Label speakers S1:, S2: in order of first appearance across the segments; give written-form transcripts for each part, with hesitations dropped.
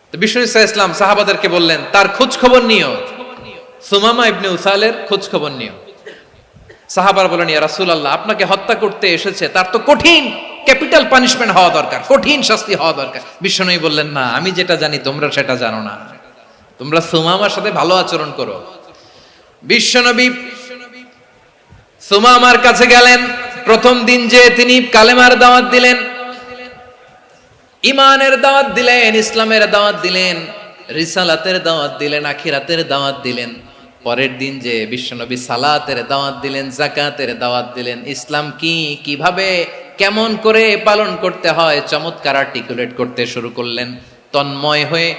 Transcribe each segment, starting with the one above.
S1: তো বিষ্ণু ইসলাম সাহাবাদেরকে বললেন তার খোঁজ খবর নিও, সুমামা ইবনে উসালের খোঁজ খবর নিও। সাহাবার বলেন, ইয়া রাসূলুল্লাহ, আপনাকে হত্যা করতে এসেছে, তার তো কঠিন ক্যাপিটাল পানিশমেন্ট হওয়া দরকার, কঠিন শাস্তি হওয়া দরকার। বিশ্বনবী বললেন, না, আমি যেটা জানি তোমরা সেটা জানো না, তোমরা সুমামার সাথে ভালো আচরণ করো। বিশ্বনবী সুমামার কাছে গেলেন। প্রথম দিন যে তিনি কালেমার দাওয়াত দিলেন, ইমানের দাওয়াত দিলেন, ইসলামের দাওয়াত দিলেন, রিসালাতের দাওয়াত দিলেন, আখিরাতের দাওয়াত দিলেন। পরের দিন যে বিশ্বনবী সালাতের দাওয়াত দিলেন, যাকাতের দাওয়াত দিলেন, ইসলাম কি, কিভাবে, কেমন করে পালন করতে হয় চমৎকার আর্টিকুলেট করতে শুরু করলেন। তন্ময় হয়ে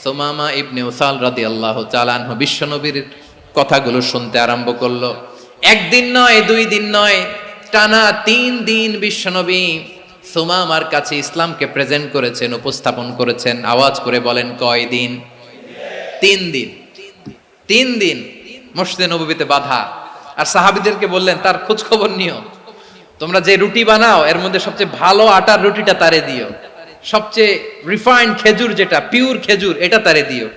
S1: সুমামা ইবনে উসাল রাদিয়াল্লাহু তাআলা আনহু বিশ্বনবীর কথাগুলো শুনতে আরম্ভ করলো। একদিন নয়, 2 দিন নয়, টানা 3 দিন বিশ্বনবী সুমামার কাছে ইসলামকে প্রেজেন্ট করেছেন, উপস্থাপন করেছেন। আওয়াজ করে বলেন, কয় দিন? 3 দিন। 3 দিন মসজিদে নববীতে বাধা। আর সাহাবীদেরকে বললেন, তার খোঁজ খবর নিও, তোমরা যে রুটি বানাও এর মধ্যে সবচেয়ে ভালো আটার রুটিটা তারে দিও, সবচেয়ে রিফাইন্ড খেজুর, যেটা পিওর খেজুর, এটা তারে দিও।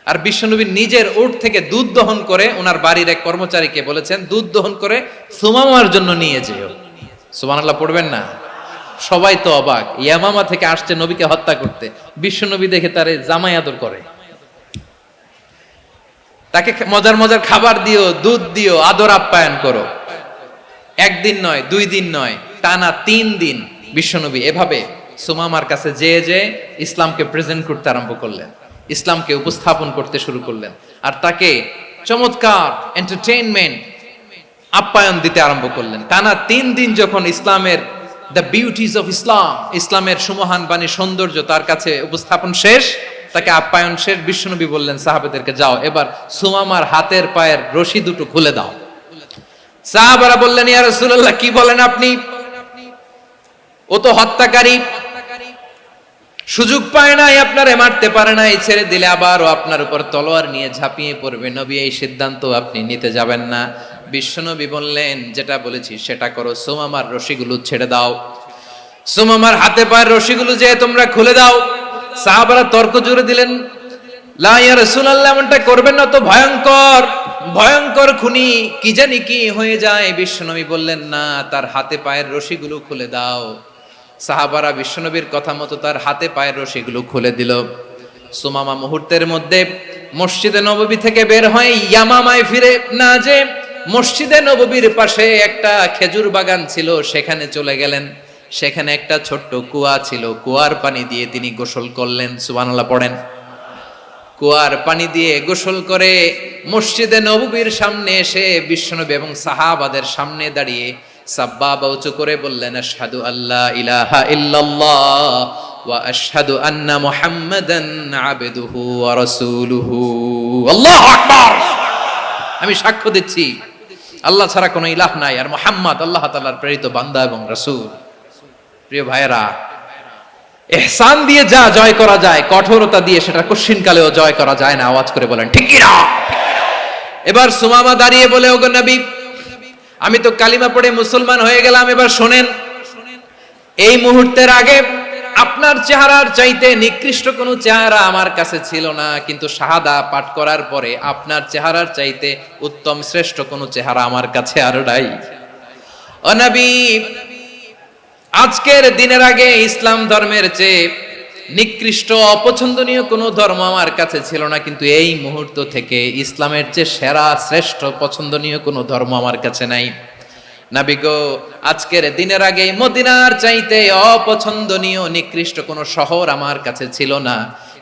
S1: আর বিশ্বনবী নিজের উট থেকে দুধ দহন করে ওনার বাড়ির এক কর্মচারীকে বলেছেন, দুধ দহন করে সুমামার জন্য নিয়ে যেও। সুবহানাল্লাহ পড়বেন না? সবাই তো অবাক, ইয়ামামা থেকে আসছে নবীকে হত্যা করতে, বিশ্বনবী দেখে তারে জামাই আদর করে, তাকে মজার মজার খাবার দিও, দুধ দিও, আদর আপ্যায়ন করো। একদিন নয়, 2 দিন নয়, টানা 3 দিন বিশ্বনবী এভাবে সুমামার কাছে যে ইসলামকে প্রেজেন্ট করতে আরম্ভ করলেন, ইসলামকে উপস্থাপন করতে শুরু করলেন। আর তাকে চমৎকার এন্টারটেইনমেন্ট, আপ্যায়ন দিতে আরম্ভ করলেন। টানা 3 দিন যখন ইসলামের দ্য বিউটিজ অফ ইসলাম, ইসলামের সুমহান বাণী, সৌন্দর্য তার কাছে উপস্থাপন শেষ, তাকে আপ্যায়ন শেষ, বিশ্বনবী বললেন সাহাবাদেরকে, যাও এবার সুমামার হাতের পায়ের রশি দুটো খুলে দাও। সাহাবারা বললেন, ইয়া রাসূলুল্লাহ, কি বলেন আপনি? ও তো হত্যাকারী, সুযোগ পায় নাই, আপনারে মারতে পারে নাই, ছেড়ে দিলে আবার ও আপনার উপর তলোয়ার নিয়ে ঝাঁপিয়ে পড়বে। নবী, এই সিদ্ধান্ত আপনি নিতে যাবেন না। বিশ্বনবী বললেন, যেটা বলেছি সেটা করো, সুমামার রশিগুলো ছেড়ে দাও, সুমামার হাতে পায়ের রশিগুলো যে তোমরা খুলে দাও। সাহাবারা তর্ক জুড়ে দিলেন, লা ইয়া রাসূলুল্লাহ, এমনটা করবেন না, তো ভয়ঙ্কর ভয়ঙ্কর খুনি, কি জানি কি হয়ে যায়। বিশ্বনবী বললেন, না, তার হাতে পায়ের রশিগুলো খুলে দাও। সাহাবারা বিশ্বনবীর কথা মতো তার হাতে পায়ের রশিগুলো খুলে দিল। সুমামা মুহূর্তের মধ্যে মসজিদে নববী থেকে বের হয়ে ইয়ামামায় ফিরে না যে মসজিদে নববীর পাশে একটা খেজুর বাগান ছিল, সেখানে চলে গেলেন। সেখানে একটা ছোট্ট কুয়া ছিল, কুয়ার পানি দিয়ে তিনি গোসল করলেন। সুবহানাল্লাহ পড়েন। কুয়ার পানি দিয়ে গোসল করে মসজিদে নববীর সামনে এসে বিশ্বনবী এবং সাহাবাদের সামনে দাঁড়িয়ে সাব্বাবা উঁচু করে বললেন, আশহাদু আল্লা ইলাহা ইল্লাল্লাহ ওয়া আশহাদু আন্না মুহাম্মাদান আবদুহু ওয়া রাসূলুহু। আল্লাহু আকবার। আমি সাক্ষ্য দিচ্ছি আল্লাহ ছাড়া কোনো ইলাহ নাই, আর মুহাম্মদ আল্লাহ তাআলার প্রেরিত বান্দা এবং রাসূল। প্রিয় ভাইয়েরা, ইহসান দিয়ে যা জয় করা যায়, কঠোরতা দিয়ে সেটা কঠিনকালেও জয় করা যায় না। আওয়াজ করে বলেন, ঠিক কি না? এবার সুমামা দাঁড়িয়ে বলে, ওগো নবী, আমি তো কালিমা পড়ে মুসলমান হয়ে গেলাম, এবার শোনেন, এই মুহূর্তের আগে আপনার চেহারার চাইতে নিকৃষ্ট কোনো চেহারা আমার কাছে ছিল না, কিন্তু শাহাদা পাঠ করার পরে আপনার চেহারার চাইতে উত্তম শ্রেষ্ঠ কোনো চেহারা আমার কাছে আর নাই। ও নবী, আজকের দিনের আগে ইসলাম ধর্মের চেয়ে নিকৃষ্ট অপছন্দনীয় কোনো ধর্ম আমার কাছে ছিল না, কিন্তু এই মুহূর্ত থেকে ইসলামের চেয়ে সেরা শ্রেষ্ঠ পছন্দনীয় কোনো ধর্ম আমার কাছে নাই। নবী গো, আজকের দিনের আগে মদিনার চাইতে অপছন্দনীয় নিকৃষ্ট কোনো শহর আমার কাছে ছিল না,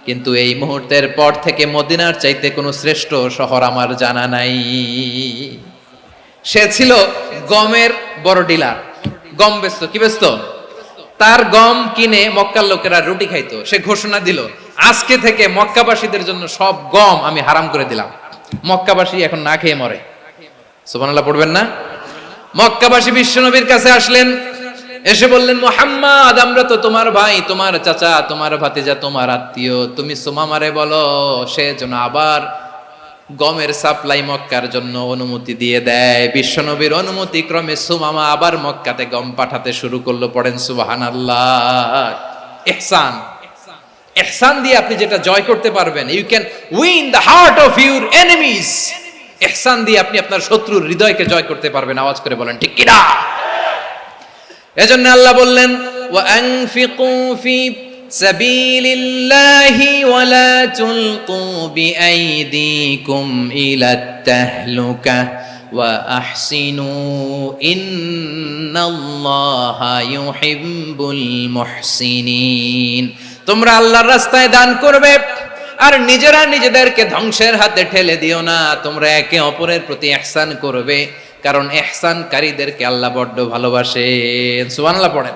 S1: কিন্তু এই মুহূর্তের পর থেকে মদিনার চাইতে কোনো শ্রেষ্ঠ শহর আমার জানা নাই। সে ছিল গমের বড় ডিলার, গম বেচতো। কি বেচতো? তার গম কিনে মক্কার লোকেরা রুটি খাইতো। সে ঘোষণা দিল, আজকে থেকে মক্কাবাসীদের জন্য সব গম আমি হারাম করে দিলাম, মক্কাবাসী এখন না খেয়ে মরে। সুবহানাল্লাহ পড়বেন না? মক্কাবাসী বিশ্বনবীর কাছে আসলেন, এসে বললেন, মুহাম্মদ, আমরা তো তোমার ভাই, তোমার চাচা, তোমার ভাতিজা, তোমার আত্মীয়, তুমি সুমামারে বলো সে যেন আবার গমের সাপ্লাই মক্কার জন্য অনুমতি দিয়ে দেয়। বিশ্বনবীর অনুমতি ক্রমে সুমামা আবার মক্কাতে গম পাঠাতে শুরু করলো। পড়েন সুবহানাল্লাহ। ইহসান, ইহসান দিয়ে আপনি যেটা জয় করতে পারবেন, you can win the heart of your enemies. ইহসান দিয়ে আপনি আপনার শত্রুর হৃদয়কে জয় করতে পারবেন। আওয়াজ করে বলেন ঠিক কিনা? এজন্য আল্লাহ বললেন, ওয়া আনফিকু ফি সাবিলিল্লাহি ওয়া লা তুলকু বিআইদিকুম ইলাত তাহলুকা ওয়া আহসিনু ইন্নাল্লাহা ইউহিব্বুল মুহসিনিন। তোমরা আল্লাহর রাস্তায় দান করবে আর নিজেরা নিজেদেরকে ধ্বংসের হাতে ঠেলে দিও না। তোমরা একে অপরের প্রতি ইহসান করবে, কারণ ইহসানকারীদেরকে আল্লাহ বড্ড ভালোবাসেন। সুবহানাল্লাহ পড়েন।